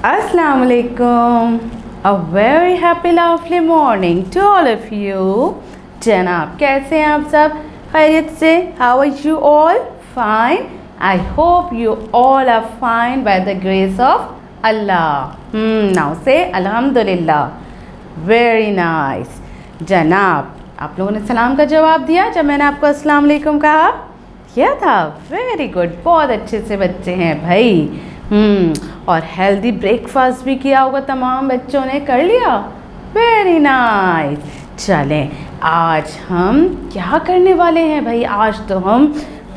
Assalamu alaikum. A very happy lovely morning to all of you. जनाब कैसे हैं आप सब? खैरियत से? How are you all? Fine. I hope you all are fine by the grace of Allah. Now say Alhamdulillah. Very nice. जनाब आप लोगों ने सलाम का जवाब दिया जब मैंने आपको अस्सलाम वालेकुम कहा? किया था? Very good. बहुत अच्छे से बच्चे हैं भाई. और हेल्दी ब्रेकफास्ट भी किया होगा तमाम बच्चों ने. कर लिया? Very nice. चलें आज हम क्या करने वाले हैं भाई? आज तो हम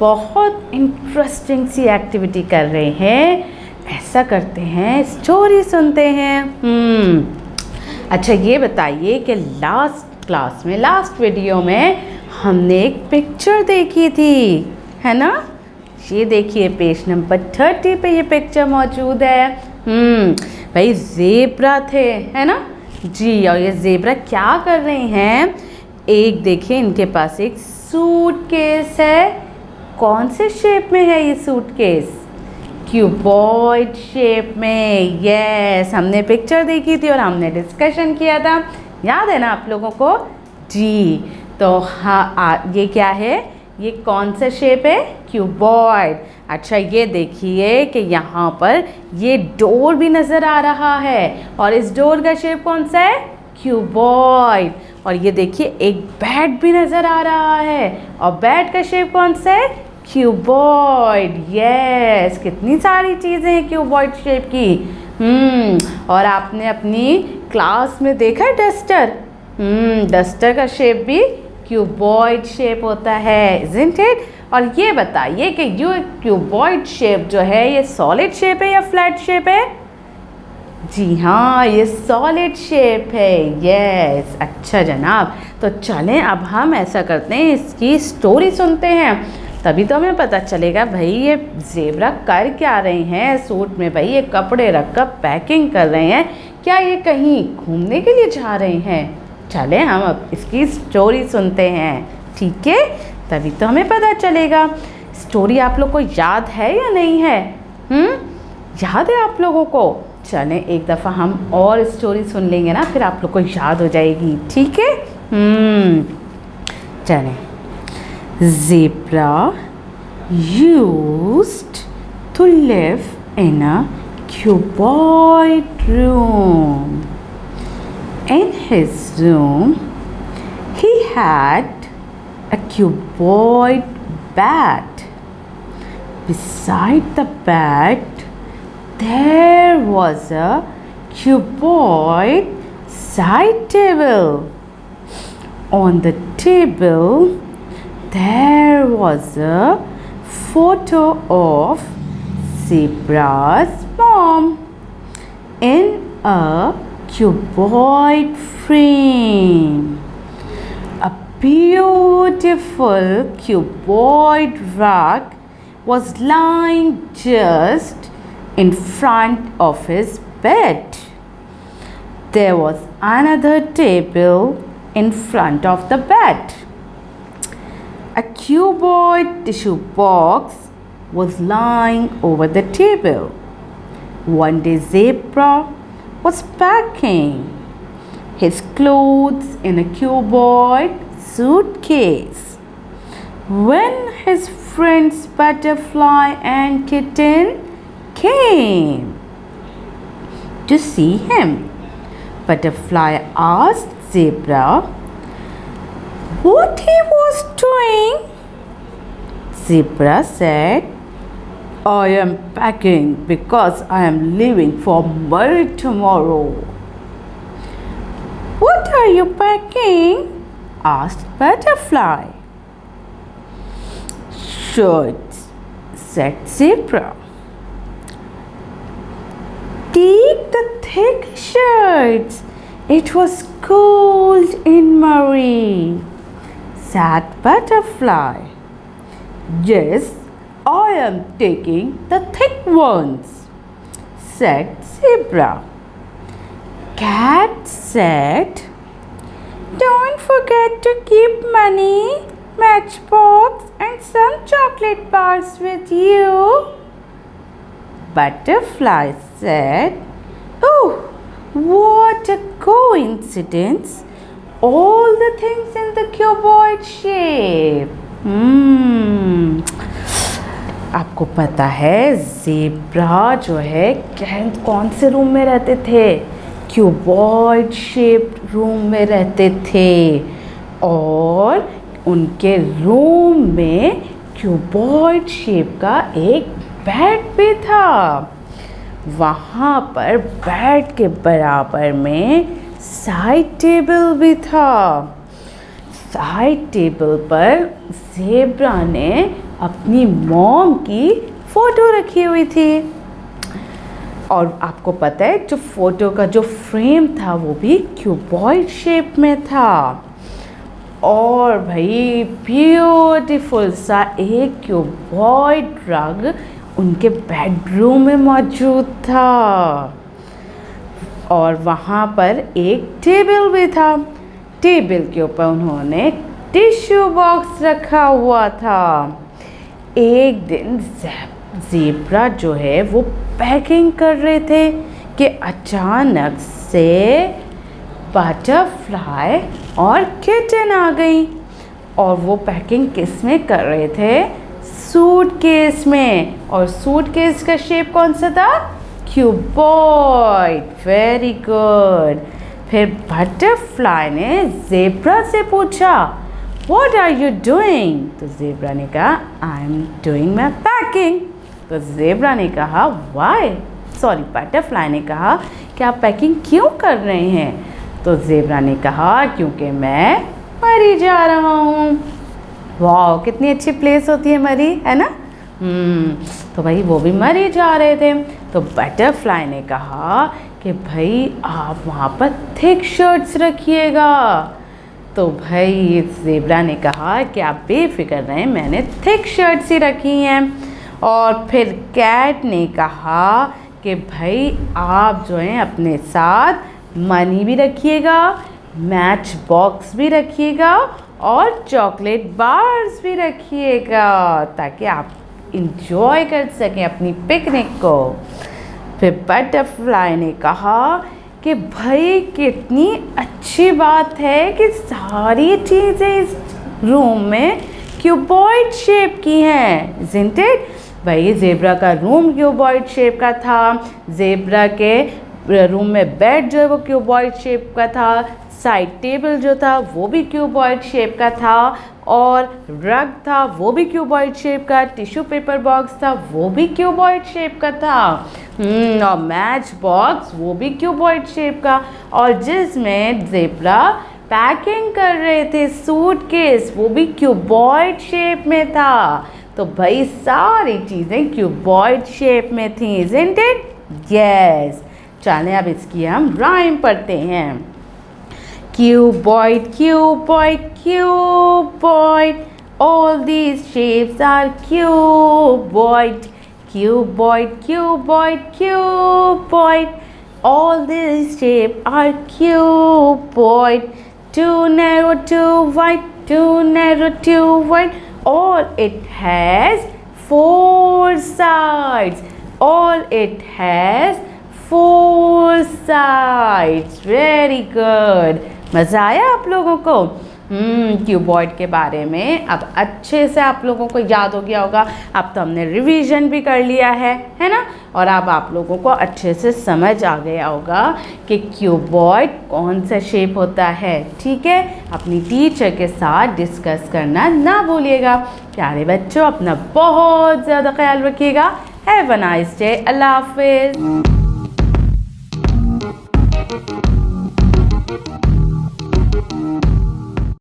बहुत इंटरेस्टिंग सी एक्टिविटी कर रहे हैं. ऐसा करते हैं स्टोरी सुनते हैं. अच्छा ये बताइए कि लास्ट क्लास में लास्ट वीडियो में हमने एक पिक्चर देखी थी, है ना? ये देखिए पेज नंबर 30 पे ये पिक्चर मौजूद है. भाई ज़ेब्रा थे, है ना जी. और ये ज़ेब्रा क्या कर रहे हैं? एक देखिए इनके पास एक सूटकेस है. कौन से शेप में है ये सूटकेस? क्यूबॉइड शेप में. यस, हमने पिक्चर देखी थी और हमने डिस्कशन किया था. याद है ना आप लोगों को? जी. तो हाँ ये क्या है? ये कौन सा शेप है? क्यूबॉइड. अच्छा ये देखिए कि यहाँ पर ये डोर भी नज़र आ रहा है और इस डोर का शेप कौन सा है? क्यूबॉइड. और ये देखिए एक बेड भी नज़र आ रहा है और बेड का शेप कौन सा है? क्यूबॉइड. यस, कितनी सारी चीज़ें हैं क्यूबॉइड शेप की. और आपने अपनी क्लास में देखा है डस्टर? डस्टर का शेप भी क्यूबॉइड शेप होता है, इज़न्ट इट? और ये बताइए कि ये क्यूबॉइड शेप जो है ये सॉलिड शेप है या फ्लैट शेप है? जी हाँ, ये सॉलिड शेप है. यस. अच्छा जनाब, तो चलें अब हम ऐसा करते हैं इसकी स्टोरी सुनते हैं. तभी तो हमें पता चलेगा भाई ये ज़ेब्रा कर क्या रहे हैं सूट में. भाई ये कपड़े रख कर पैकिंग कर रहे हैं. क्या ये कहीं घूमने के लिए जा रहे हैं? चलें हम अब इसकी स्टोरी सुनते हैं. ठीक है, तभी तो हमें पता चलेगा. स्टोरी आप लोग को याद है या नहीं है? याद है आप लोगों को? चलें एक दफ़ा हम और स्टोरी सुन लेंगे ना, फिर आप लोग को याद हो जाएगी. ठीक है. चलें. Zebra used to live in a cuboid room. In his room, he had a cuboid bed. Beside the bed, there was a cuboid side table. On the table, there was a photo of Zebra's mom in a cuboid frame. A beautiful cuboid rug was lying just in front of his bed. There was another table in front of the bed. A cuboid tissue box was lying over the table. One day Zebra was packing his clothes in a cuboid suitcase when his friends Butterfly and Kitten came to see him. Butterfly asked Zebra what he was doing. Zebra said, I am packing because I am leaving for Murray tomorrow. What are you packing? Asked Butterfly. Shirts, said Zebra. Take the thick shirts. It was cold in Murray, said Butterfly. Yes, I am taking the thick ones, said Zebra. Cat said, don't forget to keep money, matchbox and some chocolate bars with you. Butterfly said, Oh, what a coincidence! All the things in the cuboid shape. आपको पता है zebra जो है कौन से room में रहते थे? क्यूबॉइड शेप्ड रूम में रहते थे और उनके रूम में क्यूबॉइड शेप का एक बेड भी था। वहाँ पर बेड के बराबर में साइड टेबल भी था। साइड टेबल पर ज़ेब्रा ने अपनी मॉम की फ़ोटो रखी हुई थी और आपको पता है जो फ़ोटो का जो फ्रेम था वो भी क्यूबॉइड शेप में था और भाई ब्यूटीफुल सा एक क्यूबॉइड रग उनके बेडरूम में मौजूद था और वहाँ पर एक टेबल भी था। टेबल के ऊपर उन्होंने टिश्यू बॉक्स रखा हुआ था। एक दिन ज़ेब्रा जो है वो पैकिंग कर रहे थे कि अचानक से बटरफ्लाई और किटन आ गई और वो पैकिंग किस में कर रहे थे? सूटकेस में। और सूटकेस का शेप कौन सा था? क्यूबॉइड। Very good. फिर बटरफ्लाई ने ज़ेब्रा से पूछा What are you doing? तो ज़ेब्रा ने कहा I am doing my packing। तो ज़ेब्रा ने कहा Why? सॉरी बटरफ्लाई ने कहा कि आप पैकिंग क्यों कर रहे हैं? तो ज़ेब्रा ने कहा क्योंकि मैं मरी जा रहा हूँ। वाह कितनी अच्छी प्लेस होती है मरी, है ना? तो भाई वो भी मरी जा रहे थे। तो बटरफ्लाई ने कहा कि भाई आप वहाँ पर थिक शर्ट्स रखिएगा। तो भाई ज़ेब्रा ने कहा कि आप बेफिक्र रहें, मैंने थिक शर्ट्स ही रखी हैं। और फिर कैट ने कहा कि भाई आप जो हैं अपने साथ मनी भी रखिएगा, मैच बॉक्स भी रखिएगा और चॉकलेट बार्स भी रखिएगा ताकि आप इंजॉय कर सकें अपनी पिकनिक को। फिर बटरफ्लाई ने कहा कि भाई कितनी अच्छी बात है कि सारी चीज़ें इस रूम में क्यूबॉइड शेप की हैं, isn't it? भाई ज़ेब्रा का रूम क्यूबॉइड शेप का था, ज़ेब्रा के रूम में बेड जो है वो क्यूबॉइड शेप का था, साइड टेबल जो था वो भी क्यूबॉइड शेप का था और रग था वो भी क्यूबॉइड शेप का, टिश्यू पेपर बॉक्स था वो भी क्यूबॉइड शेप का था और मैच बॉक्स वो भी क्यूबॉइड शेप का और जिसमें ज़ेब्रा पैकिंग कर रहे थे सूटकेस वो भी क्यूबॉइड शेप में था। तो भाई सारी चीज़ें क्यूबॉइड शेप में थी, isn't it? Yes। चलें अब इसकी हम राइम पढ़ते हैं। Cuboid, cuboid, cuboid, all these shapes are cuboid. Cuboid, cuboid, cuboid, all these shapes are cuboid. Too narrow, too wide, too narrow, too wide, all it has four sides. All it has four sides. Very good. मज़ा आया आप लोगों को? Cuboid के बारे में अब अच्छे से आप लोगों को याद हो गया होगा। अब तो हमने रिवीजन भी कर लिया है ना? और अब आप लोगों को अच्छे से समझ आ गया होगा कि क्यूबॉइड कौन सा शेप होता है। ठीक है, अपनी टीचर के साथ डिस्कस करना ना भूलिएगा। प्यारे बच्चों अपना बहुत ज़्यादा ख्याल रखिएगा। Have a nice day. अल्लाह हाफिज़।